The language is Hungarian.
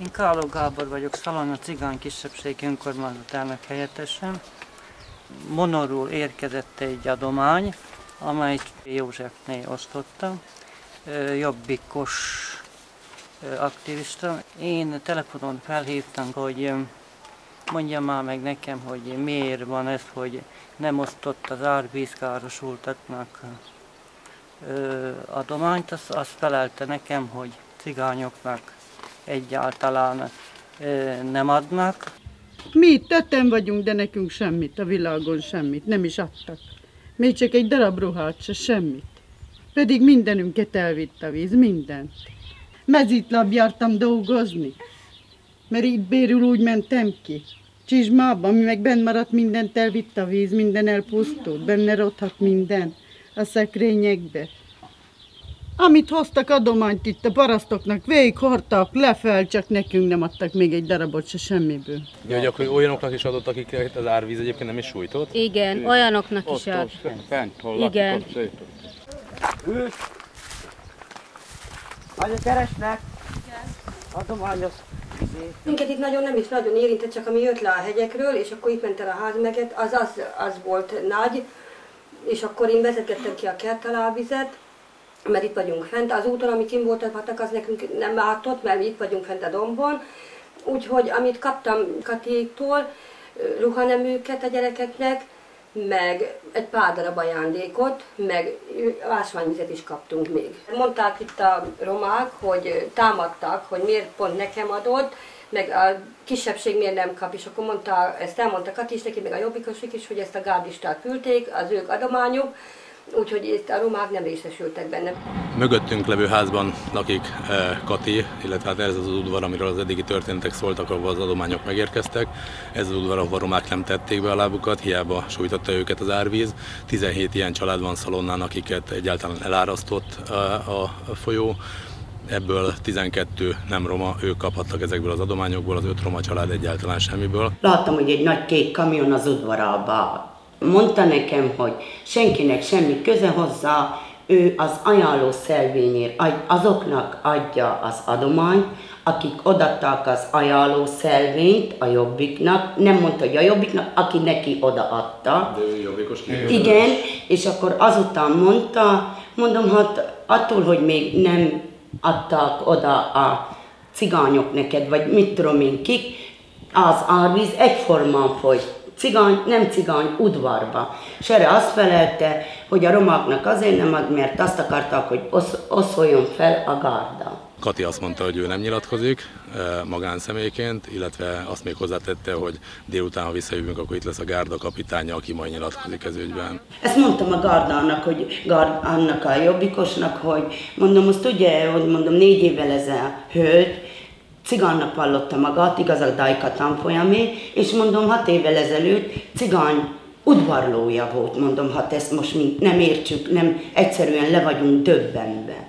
Én Káló Gábor vagyok, Szalonna cigány kisebbségi önkormányzatának helyettesem. Monorról érkezett egy adomány, amely Józsefné osztotta, jobbikos aktivista. Én telefonon felhívtam, hogy mondja már meg nekem, hogy miért van ez, hogy nem osztott az árvízkárosultaknak adományt. Azt felelte nekem, hogy cigányoknak egyáltalán nem adnak. Mi itt öten vagyunk, de nekünk semmit, a világon semmit, nem is adtak. Még csak egy darab ruhát se, semmit. Pedig mindenünket elvitt a víz, mindent. Mezitláb jártam dolgozni, mert itt bérül úgy mentem ki. Csizsmában, mi meg benn maradt, mindent elvitt a víz, minden elpusztult, benne rothadt minden a szekrényekbe. Amit hoztak adományt itt a parasztoknak, végighordtak, lefel, csak nekünk nem adtak még egy darabot se semmiből. Ja, hogy akkor olyanoknak is adott, akik az árvíz egyébként nem is sújtott? Igen, olyanoknak is ad. Fent, hol igen. Őt! Anya keresnek! Adományos! Minket itt nem is nagyon érintett, csak ami jött le a hegyekről, és akkor itt ment el a házmeget, az volt nagy, és akkor én vezetgettem ki a kert alá a vizet, mert itt vagyunk fent. Az úton, amit kim voltak, az nekünk nem látott, mert mi itt vagyunk fent a dombon. Úgyhogy amit kaptam Katéktól, ruhaneműket a gyerekeknek, meg egy pár darab ajándékot, meg ásványvizet is kaptunk még. Mondták itt a romák, hogy támadtak, hogy miért pont nekem adott, meg a kisebbség miért nem kap, és akkor ezt elmondta Kati is neki, meg a jobbikosok is, hogy ezt a gárdistát küldték, az ők adományuk, úgyhogy itt a romák nem részesültek benne. Mögöttünk levő házban lakik Kati, illetve hát ez az udvar, amiről az eddigi történetek szóltak, ahol az adományok megérkeztek. Ez az udvar, ahol a romák nem tették be a lábukat, hiába sújtotta őket az árvíz. 17 ilyen család van Szalonnán, akiket egyáltalán elárasztott a folyó. Ebből 12 nem roma, ők kaphattak ezekből az adományokból, az 5 roma család egyáltalán semmiből. Láttam, hogy egy nagy kék kamion az udvarába. Mondta nekem, hogy senkinek semmi köze hozzá, ő az ajánló szelvényért azoknak adja az adományt, akik odaadták az ajánló szelvényt a Jobbiknak, nem mondta, hogy a Jobbiknak, aki neki odaadta. De ő jobbikos ki? Igen, és akkor azután mondom, hát attól, hogy még nem adták oda a cigányok neked, vagy mit tudom én kik, az árvíz egyformán folyt. Cigány, nem cigány, udvarba. És erre azt felelte, hogy a romáknak azért nem ad, mert azt akarták, hogy oszoljon fel a gárda. Kati azt mondta, hogy ő nem nyilatkozik magánszemélyként, illetve azt még hozzátette, hogy délután, ha visszajövünk, akkor itt lesz a gárda kapitánya, aki majd nyilatkozik ez ügyben. Ezt mondtam a gárdának, annak a jobbikosnak, hogy mondom, azt ugye, hogy mondom, 4 évvel ez a hölgy, cigánynak vallotta magát, igaz a Dajka tanfolyamé, és mondom, 6 évvel ezelőtt cigány udvarlója volt, mondom, hát ezt most mi nem értsük, nem egyszerűen le vagyunk döbbenve.